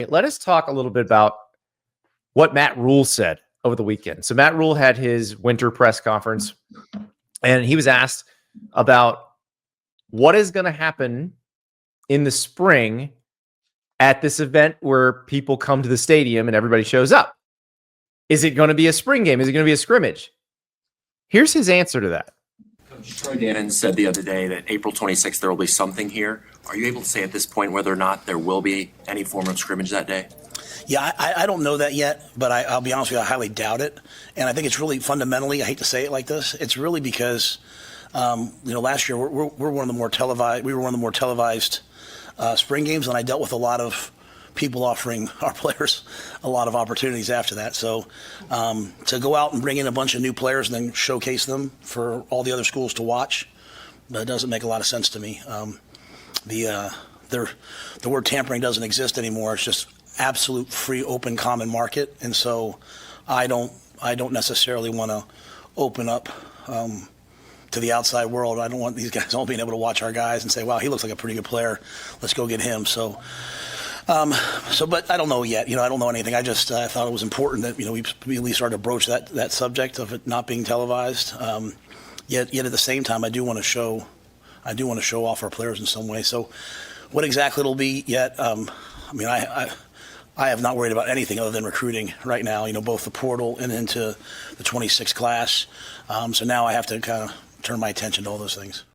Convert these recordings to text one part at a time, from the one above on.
Let us talk a little bit about what Matt Rhule said over the weekend. So Matt Rhule had his winter press conference, and he was asked about what is going to happen in the spring at this event where people come to the stadium and everybody shows up. Is it going to be a spring game? Is it going to be a scrimmage? Here's his answer to that. Troy Dannon said the other day that April 26th, there will be something here. Are you able to say at this point whether or not there will be any form of scrimmage that day? Yeah, I don't know that yet, but I'll be honest with you, I highly doubt it. And I think it's really fundamentally, I hate to say it like this, it's really because, last year we're one of the more televised, we were one of the more televised spring games, and I dealt with a lot of people offering our players a lot of opportunities after that. So to go out and bring in a bunch of new players and then showcase them for all the other schools to watch, that doesn't make a lot of sense to me. The word tampering doesn't exist anymore. It's just absolute free, open, common market. And so I don't necessarily want to open up to the outside world. I don't want these guys all being able to watch our guys and say, wow, he looks like a pretty good player. Let's go get him. But I don't know yet. I don't know anything. I thought it was important that, we at least started to broach that subject of it not being televised. Yet at the same time, I do want to show off our players in some way. So what exactly it'll be yet, I have not worried about anything other than recruiting right now, both the portal and into the 26 class. So now I have to kind of turn my attention to all those things.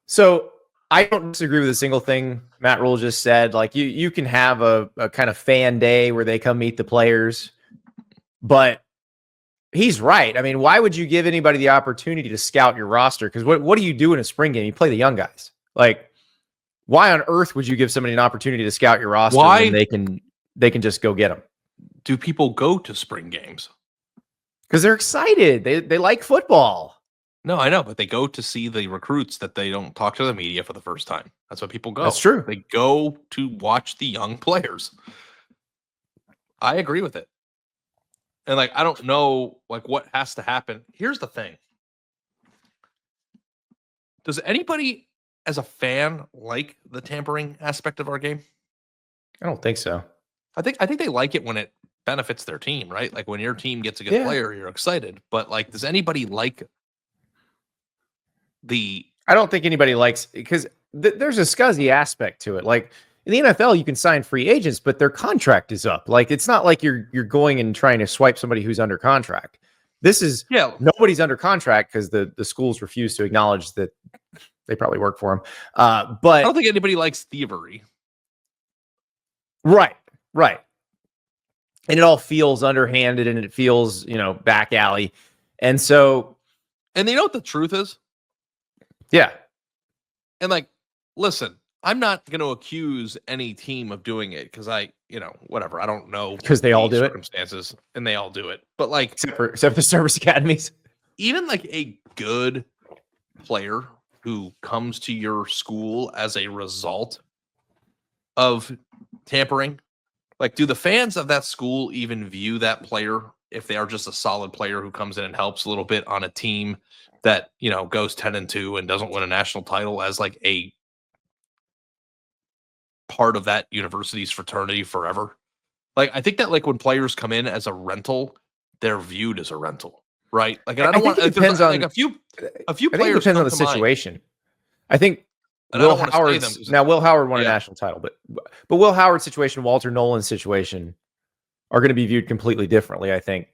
So I don't disagree with a single thing Matt Rhule just said. Like you can have a kind of fan day where they come meet the players, but he's right. I mean, why would you give anybody the opportunity to scout your roster? Because what do you do in a spring game? You play the young guys. Like, why on earth would you give somebody an opportunity to scout your roster when they can just go get them? Do people go to spring games? Because they're excited. They like football. No, I know, but they go to see the recruits that they don't talk to the media for the first time. That's why people go. That's true. They go to watch the young players. I agree with it. And I don't know what has to happen. Here's the thing. Does anybody as a fan like the tampering aspect of our game? I don't think so. I think they like it when it benefits their team, right? Like when your team gets a good player, you're excited. But does anybody like I don't think anybody likes, because there's a scuzzy aspect to it. Like in the NFL, you can sign free agents, but their contract is up. Like it's not like you're going and trying to swipe somebody who's under contract. This is nobody's under contract because the schools refuse to acknowledge that they probably work for them. But I don't think anybody likes thievery. Right. And it all feels underhanded and it feels, back alley. And so, and you know what the truth is? Yeah. And listen, I'm not going to accuse any team of doing it because whatever. I don't know. Because they all do circumstances, and they all do it. But except for the service academies. Even a good player who comes to your school as a result of tampering, do the fans of that school even view that player, if they are just a solid player who comes in and helps a little bit on a team that, goes 10-2 and doesn't win a national title, as a part of that university's fraternity forever? I think that when players come in as a rental, they're viewed as a rental, right? I don't want. It depends on a few players. It depends on the situation. I think Will Howard won a national title, but Will Howard's situation, Walter Nolan's situation, are going to be viewed completely differently, I think,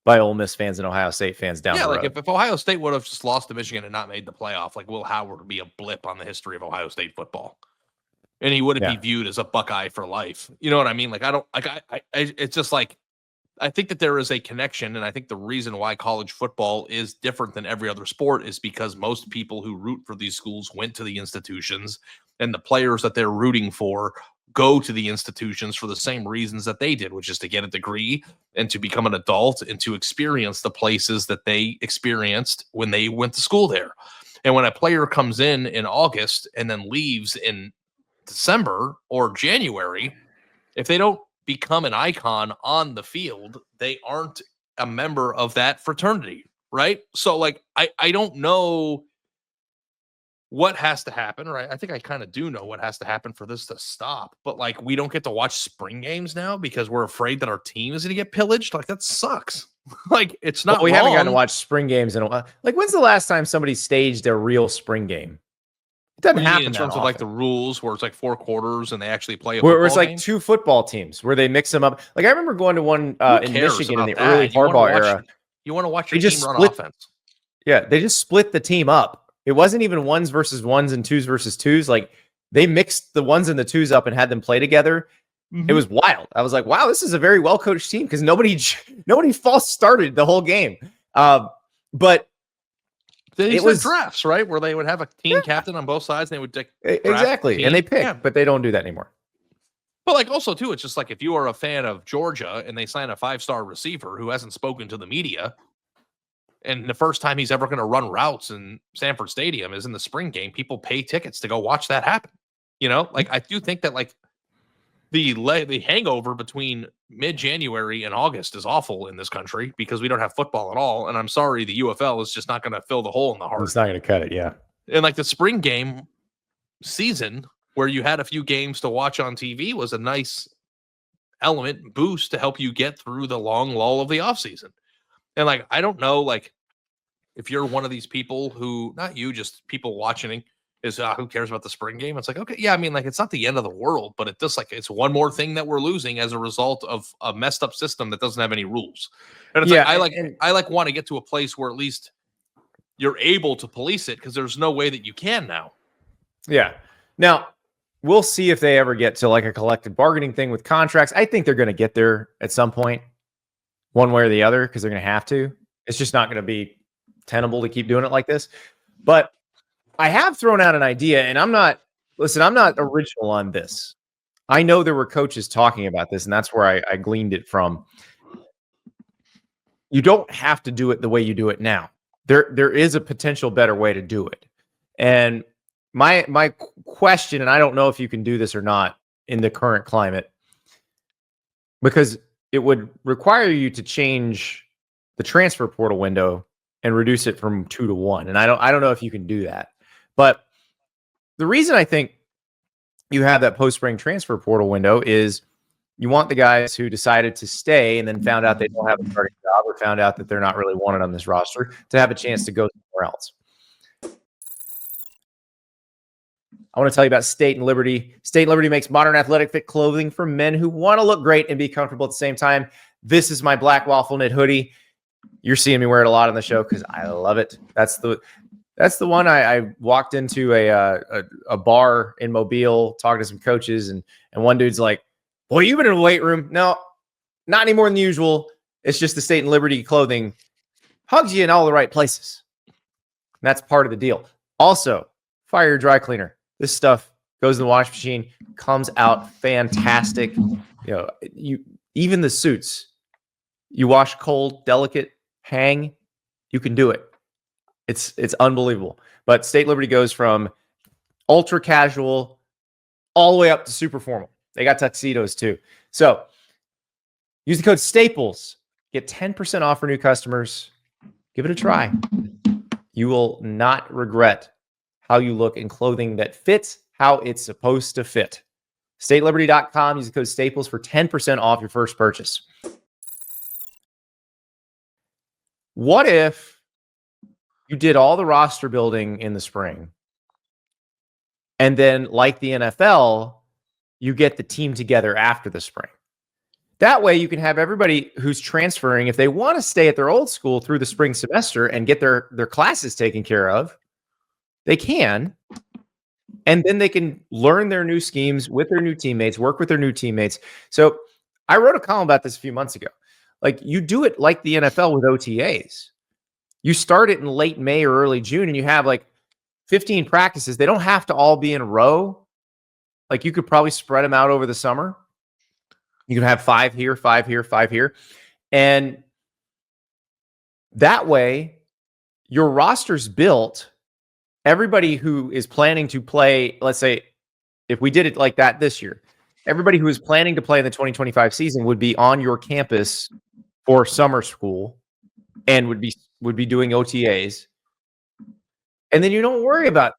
by Ole Miss fans and Ohio State fans down the road. If Ohio State would have just lost to Michigan and not made the playoff, Will Howard would be a blip on the history of Ohio State football, and he wouldn't be viewed as a Buckeye for life. You know what I mean? It's just I think that there is a connection, and I think the reason why college football is different than every other sport is because most people who root for these schools went to the institutions, and the players that they're rooting for go to the institutions for the same reasons that they did, which is to get a degree and to become an adult and to experience the places that they experienced when they went to school there. And when a player comes in August and then leaves in December or January, if they don't become an icon on the field, they aren't a member of that fraternity, right? So I don't know what has to happen, right? I think I kind of do know what has to happen for this to stop, but like we don't get to watch spring games now because we're afraid that our team is going to get pillaged. Like that sucks. Like it's not. Well, we wrong. haven't gotten to watch spring games in a while. Like when's the last time somebody staged a real spring game? It doesn't happen in that terms of often. like the rules where it's like 4 quarters and they actually play a where it's football like game. 2 football teams where they mix them up. Like I remember going to one in Michigan in the that? early Harbaugh era. You want to watch They your just team run split- offense. Yeah, they just split the team up. It wasn't even 1s versus 1s and 2s versus 2s. Like they mixed the 1s and the 2s up and had them play together. It was wild. I was like, wow, this is a very well coached team because nobody false started the whole game. But it was drafts, right? Where they would have a team captain on both sides and they would draft exactly, and they pick, but they don't do that anymore. But like also too, it's just like if you are a fan of Georgia and they sign a 5-star receiver who hasn't spoken to the media, and the first time he's ever going to run routes in Sanford Stadium is in the spring game, people pay tickets to go watch that happen. You know, like I do think that like the hangover between mid-January and August is awful in this country because we don't have football at all. And I'm sorry, the UFL is just not going to fill the hole in the heart. It's not going to cut it, yeah. And like the spring game season where you had a few games to watch on TV was a nice element boost to help you get through the long lull of the offseason. And like, I don't know, like if you're one of these people who, not you, just people watching is who cares about the spring game? It's like, okay, yeah, I mean, like it's not the end of the world, but it just like it's one more thing that we're losing as a result of a messed up system that doesn't have any rules. And it's I want to get to a place where at least you're able to police it because there's no way that you can now. Yeah. Now we'll see if they ever get to like a collective bargaining thing with contracts. I think they're going to get there at some point, one way or the other, because they're going to have to. It's just not going to be tenable to keep doing it like this. But I have thrown out an idea, and I'm not original on this. I know there were coaches talking about this, and that's where I gleaned it from. You don't have to do it the way you do it now. There is a potential better way to do it. And my question, and I don't know if you can do this or not in the current climate, because it would require you to change the transfer portal window and reduce it from 2 to 1. And I don't know if you can do that. But the reason I think you have that post-spring transfer portal window is you want the guys who decided to stay and then found out they don't have a starting job or found out that they're not really wanted on this roster to have a chance to go somewhere else. I want to tell you about State and Liberty. State and Liberty makes modern athletic fit clothing for men who want to look great and be comfortable at the same time. This is my black waffle knit hoodie. You're seeing me wear it a lot on the show because I love it. That's the one I walked into a bar in Mobile, talking to some coaches, and one dude's like, "Boy, you've been in the weight room." No, not any more than usual. It's just the State and Liberty clothing hugs you in all the right places. And that's part of the deal. Also, fire your dry cleaner. This stuff goes in the wash machine, comes out fantastic. Even the suits, you wash cold, delicate, hang, you can do it. It's unbelievable. But State Liberty goes from ultra casual all the way up to super formal. They got tuxedos too. So use the code STAPLES. Get 10% off for new customers. Give it a try. You will not regret how you look in clothing that fits how it's supposed to fit. StateLiberty.com. Use the code STAPLES for 10% off your first purchase. What if you did all the roster building in the spring, and then, like the NFL, you get the team together after the spring? That way you can have everybody who's transferring, if they want to stay at their old school through the spring semester and get their classes taken care of, they can. And then they can learn their new schemes with their new teammates, work with their new teammates. So I wrote a column about this a few months ago. Like, you do it like the NFL with OTAs. You start it in late May or early June, and you have like 15 practices. They don't have to all be in a row. Like, you could probably spread them out over the summer. You can have 5 here, 5 here, 5 here. And that way, your roster's built. Everybody who is planning to play, let's say, if we did it like that this year, everybody who is planning to play in the 2025 season would be on your campus for summer school and would be doing OTAs. And then you don't worry about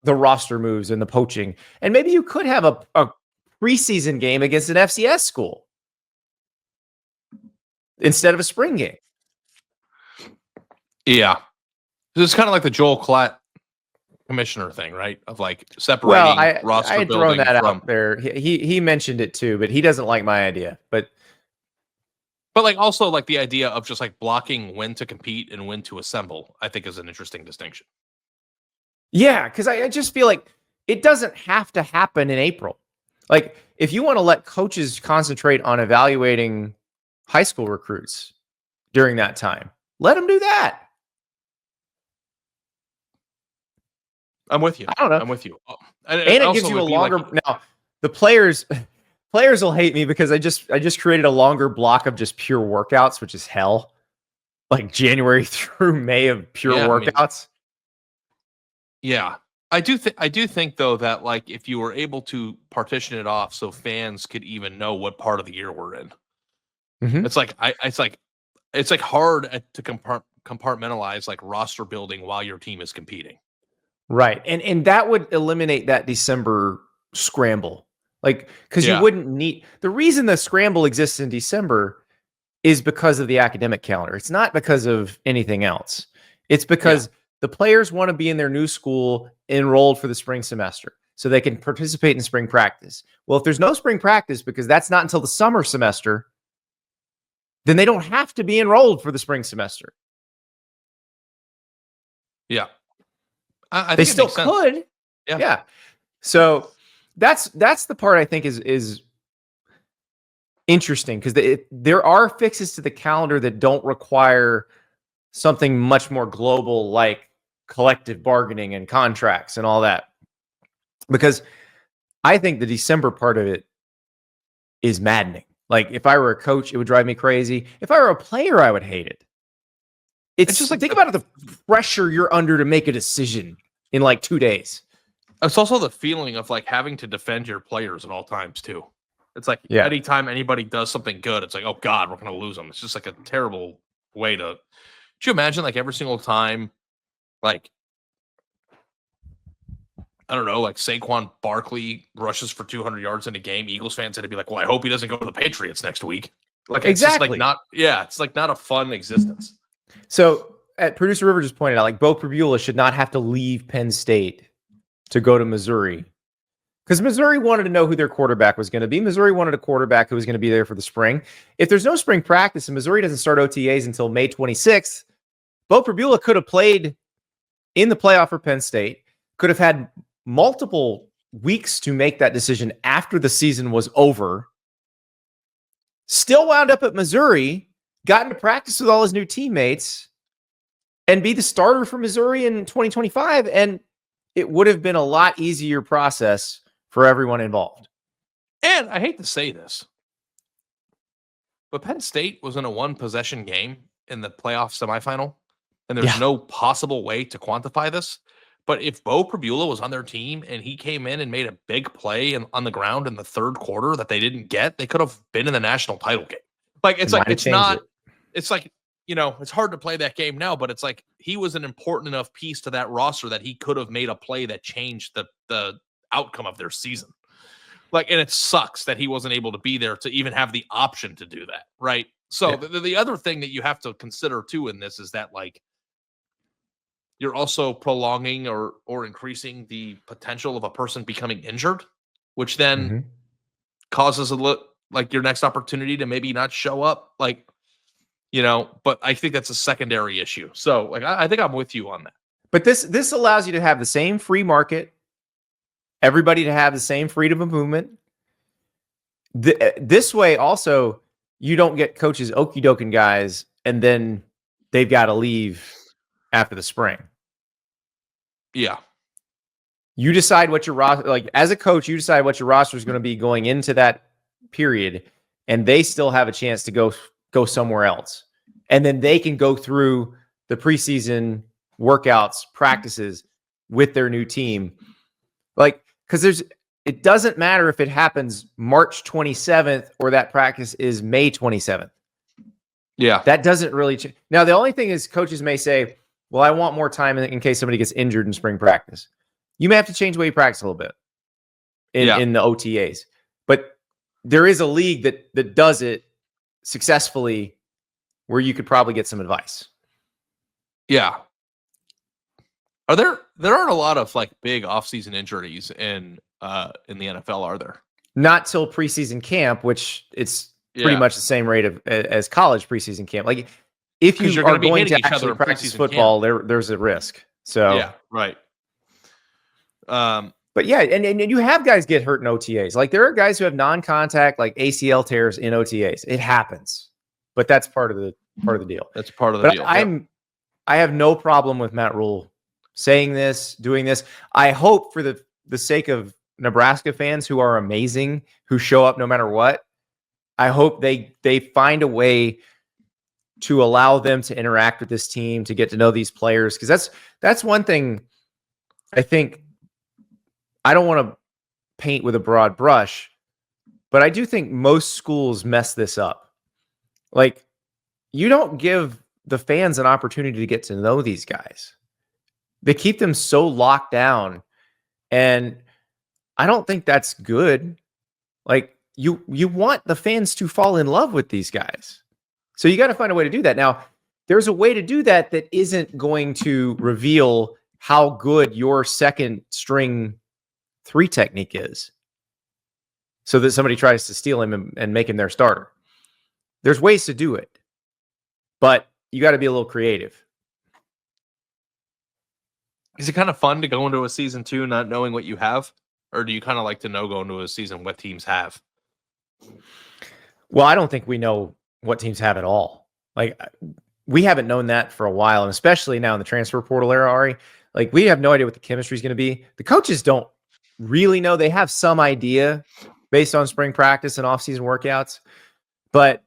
the roster moves and the poaching. And maybe you could have a preseason game against an FCS school instead of a spring game. Yeah. It's kind of like the Joel Klatt commissioner thing, right? Of like separating roster I had building thrown that from, out there. He mentioned it too, but he doesn't like my idea. But like also like the idea of just like blocking when to compete and when to assemble, I think is an interesting distinction. yeah, because I just feel like it doesn't have to happen in April. Like if you want to let coaches concentrate on evaluating high school recruits during that time, let them do that. I'm with you. I don't know. I'm with you. And it gives you a longer. Now the players will hate me because I just created a longer block of just pure workouts, which is hell. Like January through May of pure workouts. Yeah. I do think though that like if you were able to partition it off so fans could even know what part of the year we're in. Mm-hmm. It's like hard to compartmentalize like roster building while your team is competing. Right. And that would eliminate that December scramble. Like, because you wouldn't need the reason the scramble exists in December is because of the academic calendar. It's not because of anything else. It's because the players want to be in their new school enrolled for the spring semester so they can participate in spring practice. Well, if there's no spring practice, because that's not until the summer semester, then they don't have to be enrolled for the spring semester. Yeah. I they think still could. Yeah. So that's the part I think is interesting because there are fixes to the calendar that don't require something much more global like collective bargaining and contracts and all that. Because I think the December part of it is maddening. Like if I were a coach, it would drive me crazy. If I were a player, I would hate it. It's just like think about the pressure you're under to make a decision in like 2 days. It's also the feeling of like having to defend your players at all times too. It's like anytime anybody does something good, it's like, oh God, we're going to lose them. It's just like a terrible way to. Could you imagine like every single time, like I don't know, like Saquon Barkley rushes for 200 yards in a game, Eagles fans had to be like, well, I hope he doesn't go to the Patriots next week. Like it's just like not, it's like not a fun existence. So Producer River just pointed out, like Bo Pribula should not have to leave Penn State to go to Missouri because Missouri wanted to know who their quarterback was going to be. Missouri wanted a quarterback who was going to be there for the spring. If there's no spring practice and Missouri doesn't start OTAs until May 26th, Bo Pribula could have played in the playoff for Penn State, could have had multiple weeks to make that decision after the season was over, still wound up at Missouri, got into practice with all his new teammates, and be the starter for Missouri in 2025. And it would have been a lot easier process for everyone involved. And I hate to say this, but Penn State was in a one-possession game in the playoff semifinal, and there's no possible way to quantify this. But if Bo Pribula was on their team and he came in and made a big play on the ground in the third quarter that they didn't get, they could have been in the national title game. Like it's like you know, it's hard to play that game now, but it's like he was an important enough piece to that roster that he could have made a play that changed the outcome of their season. Like, and it sucks that he wasn't able to be there to even have the option to do that, right? So the other thing that you have to consider too in this is that like you're also prolonging or increasing the potential of a person becoming injured, which then causes like your next opportunity to maybe not show up, like. You know, but I think that's a secondary issue. So, like, I think I'm with you on that. But this allows you to have the same free market, everybody to have the same freedom of movement. This way, also, you don't get coaches okey-doking guys, and then they've got to leave after the spring. Yeah. You decide what your roster, like as a coach, you decide what your roster is going to be going into that period, and they still have a chance to go somewhere else. And then they can go through the preseason workouts, practices with their new team. Like, because it doesn't matter if it happens March 27th or that practice is May 27th. Yeah. That doesn't really change. Now, the only thing is coaches may say, well, I want more time in case somebody gets injured in spring practice. You may have to change the way you practice a little bit in the OTAs. But there is a league that does it successfully where you could probably get some advice. Yeah. There aren't a lot of like big offseason injuries in the NFL, are there? Not till preseason camp, which it's pretty much the same rate as college preseason camp. Like if you are going to actually practice football, there's a risk. So yeah, right. But yeah, and you have guys get hurt in OTAs. Like there are guys who have non-contact like ACL tears in OTAs. It happens, but that's part of the deal. That's part of the deal. I have no problem with Matt Rhule saying this, doing this. I hope for the sake of Nebraska fans who are amazing, who show up no matter what. I hope they find a way to allow them to interact with this team, to get to know these players, because that's one thing. I think I don't want to paint with a broad brush, but I do think most schools mess this up. Like you don't give the fans an opportunity to get to know these guys. They keep them so locked down, and I don't think that's good. Like you want the fans to fall in love with these guys. So you got to find a way to do that. Now, there's a way to do that that isn't going to reveal how good your second string 3 technique is, so that somebody tries to steal him and make him their starter. There's ways to do it, but you got to be a little creative. Is it kind of fun to go into a season 2 not knowing what you have? Or do you kind of like to know going into a season what teams have? Well, I don't think we know what teams have at all. Like we haven't known that for a while, and especially now in the transfer portal era, Ari. Like we have no idea what the chemistry is going to be. The coaches don't really know. They have some idea based on spring practice and off-season workouts, but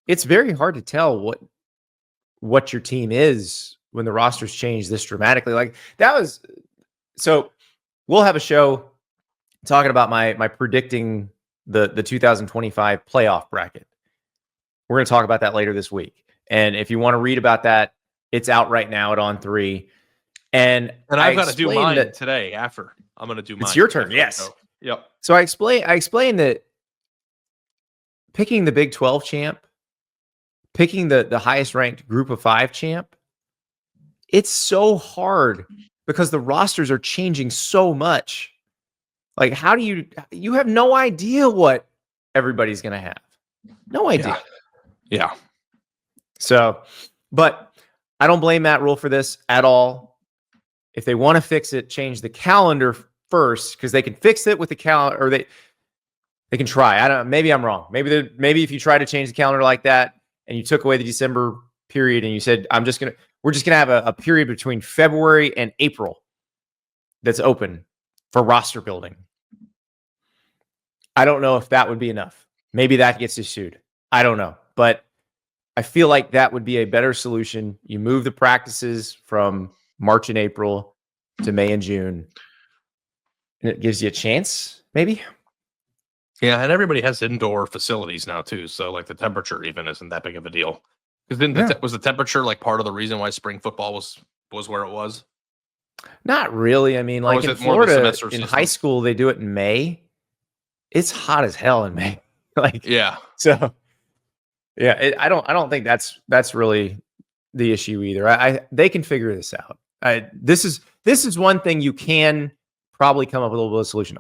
it's very hard to tell what your team is when the rosters change this dramatically. Like that was so. We'll have a show talking about my predicting the 2025 playoff bracket. We're going to talk about that later this week. And if you want to read about that, it's out right now at On3. And I've got to do mine today after. I'm going to do mine. It's your turn. Yes. Yep. So I explained that picking the Big 12 champ, picking the highest ranked Group of 5 champ, it's so hard because the rosters are changing so much. Like, how do you have no idea what everybody's going to have. No idea. Yeah. So, but I don't blame Matt Rhule for this at all. If they want to fix it, change the calendar first, because they can fix it with the calendar, or they can try. I don't know. Maybe I'm wrong. Maybe if you try to change the calendar like that and you took away the December period and you said, we're just gonna have a period between February and April that's open for roster building. I don't know if that would be enough. Maybe that gets issued. I don't know. But I feel like that would be a better solution. You move the practices from March and April to May and June, and it gives you a chance, maybe. Yeah, and everybody has indoor facilities now too, so like the temperature even isn't that big of a deal. Because was the temperature like part of the reason why spring football was where it was? Not really. I mean, like in Florida, in high school, they do it in May. It's hot as hell in May. Like, yeah. So, yeah, I don't think that's really the issue either. They can figure this out. This is one thing you can probably come up with a little bit of solution.